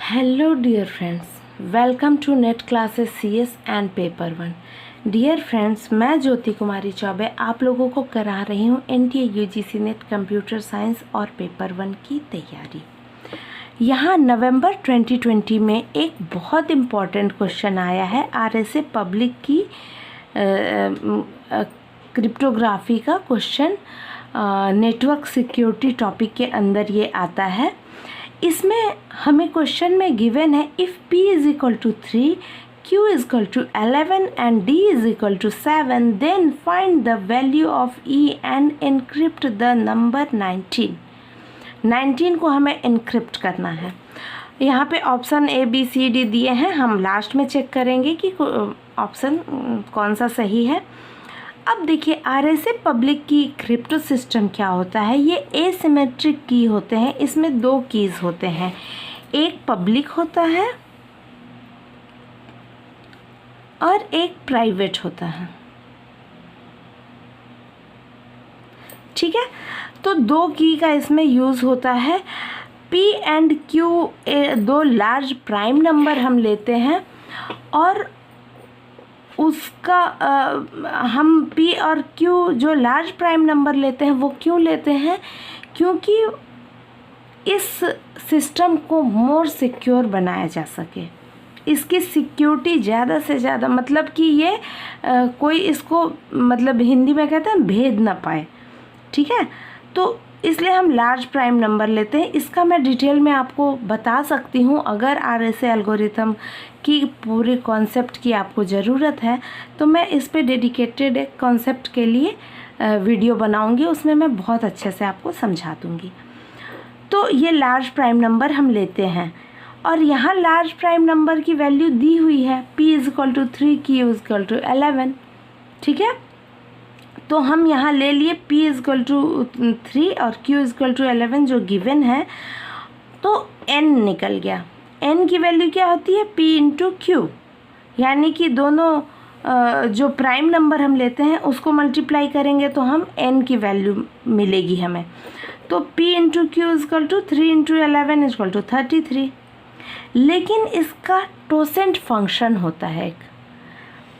Hello dear friends, welcome to net classes CS and paper 1। Dear friends, मैं ज्योति कुमारी चौबे आप लोगों को करा रही हूँ NTA UGC net computer science और पेपर 1 की तैयारी। यहाँ नवंबर 2020 में एक बहुत इम्पॉर्टेंट क्वेश्चन आया है RSA पब्लिक की क्रिप्टोग्राफी का क्वेश्चन, नेटवर्क सिक्योरिटी टॉपिक के अंदर ये आता है। इसमें हमें क्वेश्चन में गिवन है if P is equal to 3, Q is equal to 11 and D is equal to 7, then find the value of E and encrypt the number 19। 19 को हमें एनक्रिप्ट करना है। यहाँ पे option A B C D दिए हैं, हम लास्ट में चेक करेंगे कि ऑप्शन कौन सा सही है। अब देखिए RSA पब्लिक की क्रिप्टो सिस्टम क्या होता है। ये एसिमेट्रिक की होते हैं, इसमें दो कीज़ होते हैं, एक पब्लिक होता है और एक प्राइवेट होता है। ठीक है, तो दो की का इसमें यूज़ होता है। P एंड Q दो लार्ज प्राइम नंबर हम लेते हैं और उसका हम P और Q जो लार्ज प्राइम नंबर लेते हैं वो क्यों लेते हैं, क्योंकि इस सिस्टम को मोर सिक्योर बनाया जा सके। इसकी सिक्योरिटी ज़्यादा से ज़्यादा, मतलब कि ये कोई इसको मतलब हिंदी में कहते हैं भेद ना पाए। ठीक है, तो इसलिए हम लार्ज प्राइम नंबर लेते हैं। इसका मैं डिटेल में आपको बता सकती हूँ। अगर RSA एल्गोरिथम की पूरे कॉन्सेप्ट की आपको ज़रूरत है तो मैं इस पे डेडिकेटेड एक कॉन्सेप्ट के लिए वीडियो बनाऊँगी, उसमें मैं बहुत अच्छे से आपको समझा दूँगी। तो ये लार्ज प्राइम नंबर हम लेते हैं और यहाँ लार्ज प्राइम नंबर की वैल्यू दी हुई है, P is equal to 3, Q is equal to 11। ठीक है, तो हम यहाँ ले लिए P इज इक्वल टू 3 और Q इज इक्वल टू 11 जो गिवन है, तो N निकल गया। N की वैल्यू क्या होती है, P इंटू Q, यानी कि दोनों जो प्राइम नंबर हम लेते हैं उसको मल्टीप्लाई करेंगे तो हम N की वैल्यू मिलेगी हमें। तो P into Q is equal to 3 into 11 is equal to 33। लेकिन इसका टोसेंट फंक्शन होता है, एक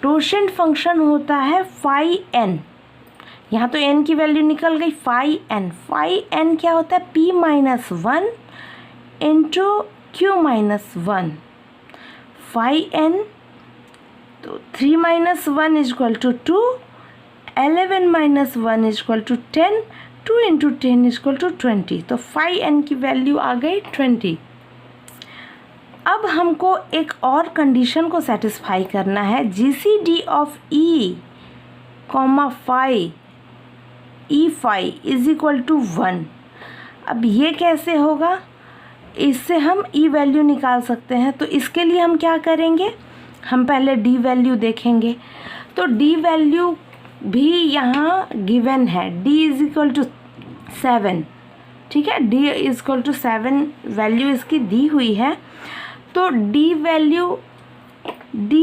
टोसेंट फंक्शन होता है phi n। यहाँ तो n की वैल्यू निकल गई, phi n। phi n क्या होता है, P minus 1 into Q minus 1। phi n तो 3 minus 1 is equal to 2, 11 minus 1 is equal to 10, 2 into 10 is equal to 20। तो phi n की वैल्यू आ गई 20। अब हमको एक और कंडीशन को सेटिस्फाई करना है, GCD of E comma phi E phi is equal to 1। अब ये कैसे होगा, इससे हम E वैल्यू निकाल सकते हैं। तो इसके लिए हम क्या करेंगे, हम पहले D वैल्यू देखेंगे। तो D वैल्यू भी यहाँ गिवन है, D इज इक्वल टू 7। ठीक है, D is equal to 7 value इसकी दी हुई है। तो D value D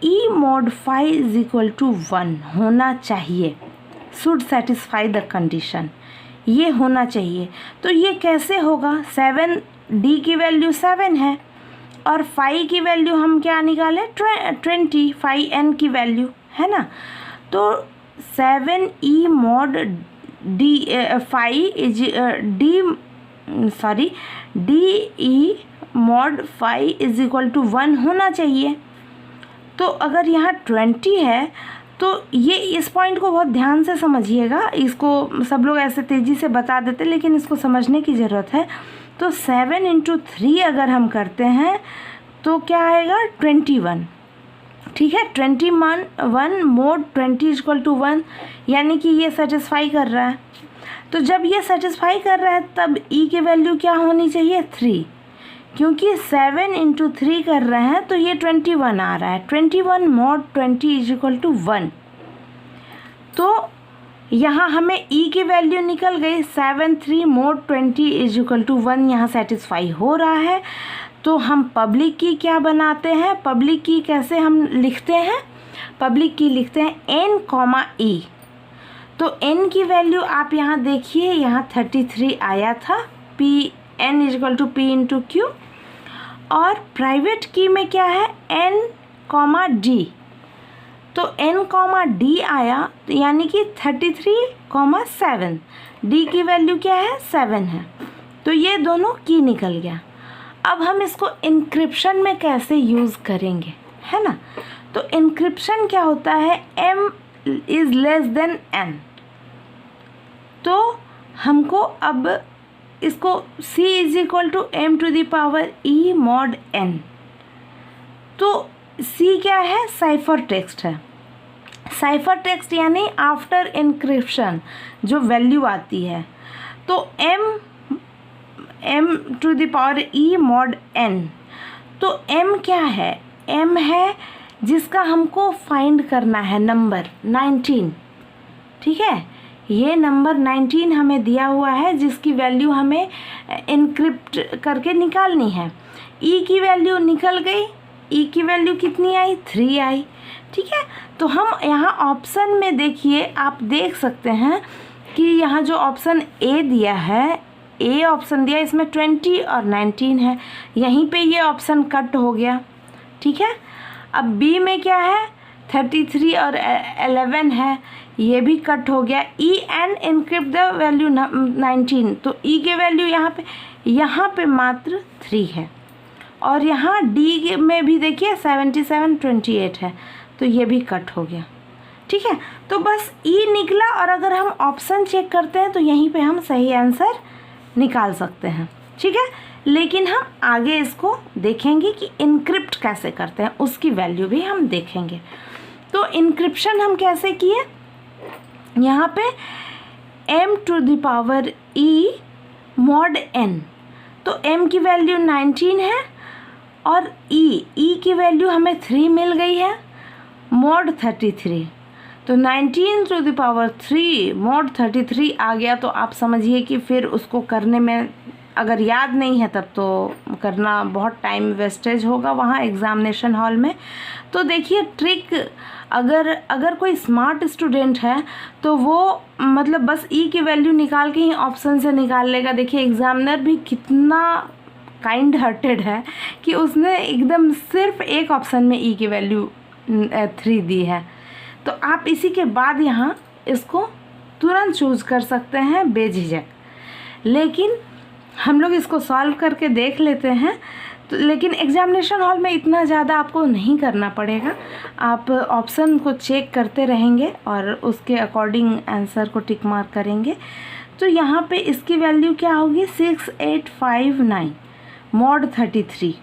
E mod phi is equal to 1 होना चाहिए, शुड सेटिस्फाई द कंडीशन, ये होना चाहिए। तो ये कैसे होगा, 7 D की वैल्यू 7 है और phi की वैल्यू हम क्या निकालें, 20 phi n की वैल्यू है ना। तो 7E mod D phi is DE mod phi is equal to 1 होना चाहिए। तो अगर यहाँ 20 है तो ये इस पॉइंट को बहुत ध्यान से समझिएगा, इसको सब लोग ऐसे तेज़ी से बता देते लेकिन इसको समझने की ज़रूरत है। तो 7 इंटू 3 अगर हम करते हैं तो क्या आएगा, 21। ठीक है, 21 मोड 20 इक्वल टू 1, यानी कि ये सेटिस्फाई कर रहा है। तो जब ये सेटिस्फाई कर रहा है तब E की वैल्यू क्या होनी चाहिए, 3, क्योंकि 7 इंटू 3 कर रहे हैं तो ये 21 आ रहा है। 21 मोड 20 इज इक्वल टू 1। तो यहाँ हमें E की वैल्यू निकल गई, 7 3 मोड 20 इज इक्वल टू 1 यहाँ सेटिस्फाई हो रहा है। तो हम पब्लिक की क्या बनाते हैं, पब्लिक की कैसे हम लिखते हैं, पब्लिक की लिखते हैं N कॉमा E। तो N की वैल्यू आप यहाँ देखिए, यहाँ 33 आया था, P N is equal to P into Q। और प्राइवेट की में क्या है n, d, तो n, d आया, तो यानी कि 33,7, d की वैल्यू क्या है 7 है, तो ये दोनों की निकल गया। अब हम इसको इंक्रिप्शन में कैसे यूज़ करेंगे, है ना। तो इंक्रिप्शन क्या होता है, m is less than n, तो हमको अब इसको c is equal to m to the power e mod n, तो c क्या है, साइफर टेक्स्ट है। साइफर टेक्स्ट यानी आफ्टर इंक्रिप्शन जो वैल्यू आती है, तो m to the power e mod n, तो m क्या है, m है जिसका हमको फाइंड करना है नंबर 19, ठीक है। ये नंबर 19 हमें दिया हुआ है जिसकी वैल्यू हमें इनक्रिप्ट करके निकालनी है। e की वैल्यू निकल गई, e की वैल्यू कितनी आई, 3 आई, ठीक है। तो हम यहाँ ऑप्शन में देखिए, आप देख सकते हैं कि यहाँ जो ऑप्शन ए दिया है, ए ऑप्शन दिया, इसमें 20 और 19 है, यहीं पे ये ऑप्शन कट हो गया, ठीक है। अब बी में क्या है, 33 और 11 है, ये भी कट हो गया। E and encrypt the value 19, तो ई के वैल्यू यहाँ पे मात्र 3 है, और यहाँ डी में भी देखिए 77, 28 है, तो ये भी कट हो गया, ठीक है। तो बस ई निकला, और अगर हम ऑप्शन चेक करते हैं तो यहीं पे हम सही आंसर निकाल सकते हैं, ठीक है। लेकिन हम आगे इसको देखेंगे कि इनक्रिप्ट कैसे करते हैं, उसकी वैल्यू भी हम देखेंगे। तो इनक्रिप्शन हम कैसे किए, यहाँ पे m to the power e mod n, तो m की वैल्यू 19 है और e की वैल्यू हमें 3 मिल गई है, मॉड 33, तो 19 टू द पावर 3 मॉड 33 आ गया। तो आप समझिए कि फिर उसको करने में अगर याद नहीं है तब तो करना बहुत टाइम वेस्टेज होगा वहाँ एग्ज़ामिनेशन हॉल में। तो देखिए ट्रिक, अगर कोई स्मार्ट स्टूडेंट है तो वो मतलब बस ई की वैल्यू निकाल के ही ऑप्शन से निकाल लेगा। देखिए एग्ज़ामिनर भी कितना काइंड हार्टेड है कि उसने एकदम सिर्फ एक ऑप्शन में ई की वैल्यू 3 दी है। तो आप इसी के बाद यहाँ इसको तुरंत चूज़ कर सकते हैं बेझिझक। लेकिन हम लोग इसको सॉल्व करके देख लेते हैं, तो लेकिन एग्ज़ामिनेशन हॉल में इतना ज़्यादा आपको नहीं करना पड़ेगा, आप ऑप्शन को चेक करते रहेंगे और उसके अकॉर्डिंग आंसर को टिक मार्क करेंगे। तो यहाँ पे इसकी वैल्यू क्या होगी, 6859 मॉड 33।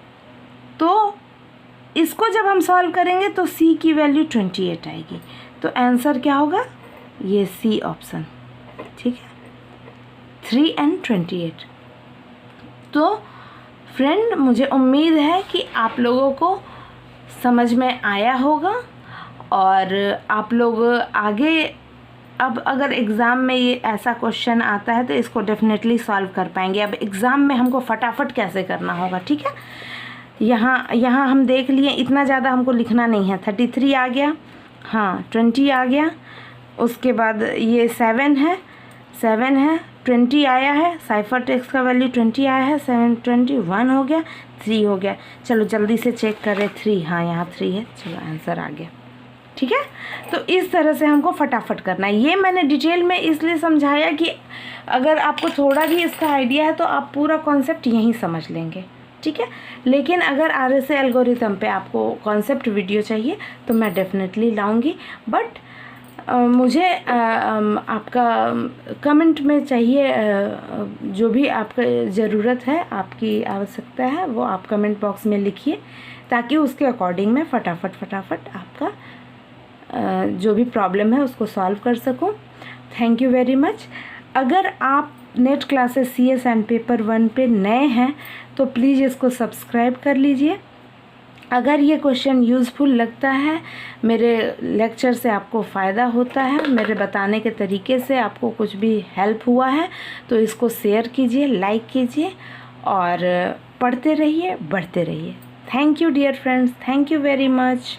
तो इसको जब हम सॉल्व करेंगे तो सी की वैल्यू 28 आएगी। तो आंसर क्या होगा, ये सी ऑप्शन, ठीक है, 3 and 28। तो फ्रेंड मुझे उम्मीद है कि आप लोगों को समझ में आया होगा और आप लोग आगे अब अगर एग्ज़ाम में ये ऐसा क्वेश्चन आता है तो इसको डेफिनेटली सॉल्व कर पाएंगे। अब एग्ज़ाम में हमको फटाफट कैसे करना होगा, ठीक है। यहाँ हम देख लिए, इतना ज़्यादा हमको लिखना नहीं है। 33 आ गया, हाँ 20 आ गया, उसके बाद ये 7 है, 20 आया है, साइफर टेक्स्ट का वैल्यू 20 आया है, 7 21 हो गया, 3 हो गया। चलो जल्दी से चेक करें, 3, हाँ यहाँ 3 है, चलो आंसर आ गया, ठीक है। तो इस तरह से हमको फटाफट करना है। ये मैंने डिटेल में इसलिए समझाया कि अगर आपको थोड़ा भी इसका आइडिया है तो आप पूरा कॉन्सेप्ट यहीं समझ लेंगे, ठीक है। लेकिन अगर RSA एल्गोरिथम पे आपको कॉन्सेप्ट वीडियो चाहिए तो मैं डेफिनेटली लाऊंगी, बट मुझे आपका कमेंट में चाहिए, जो भी आपका ज़रूरत है, आपकी आवश्यकता है, वो आप कमेंट बॉक्स में लिखिए ताकि उसके अकॉर्डिंग मैं फटाफट आपका जो भी प्रॉब्लम है उसको सॉल्व कर सकूं। Thank you very much. अगर आप net classes CS and paper 1 पे नए हैं तो प्लीज़ इसको सब्सक्राइब कर लीजिए। अगर ये क्वेश्चन यूज़फुल लगता है, मेरे लेक्चर से आपको फ़ायदा होता है, मेरे बताने के तरीके से आपको कुछ भी हेल्प हुआ है, तो इसको शेयर कीजिए, लाइक कीजिए और पढ़ते रहिए, बढ़ते रहिए। Thank you dear friends, thank you very much.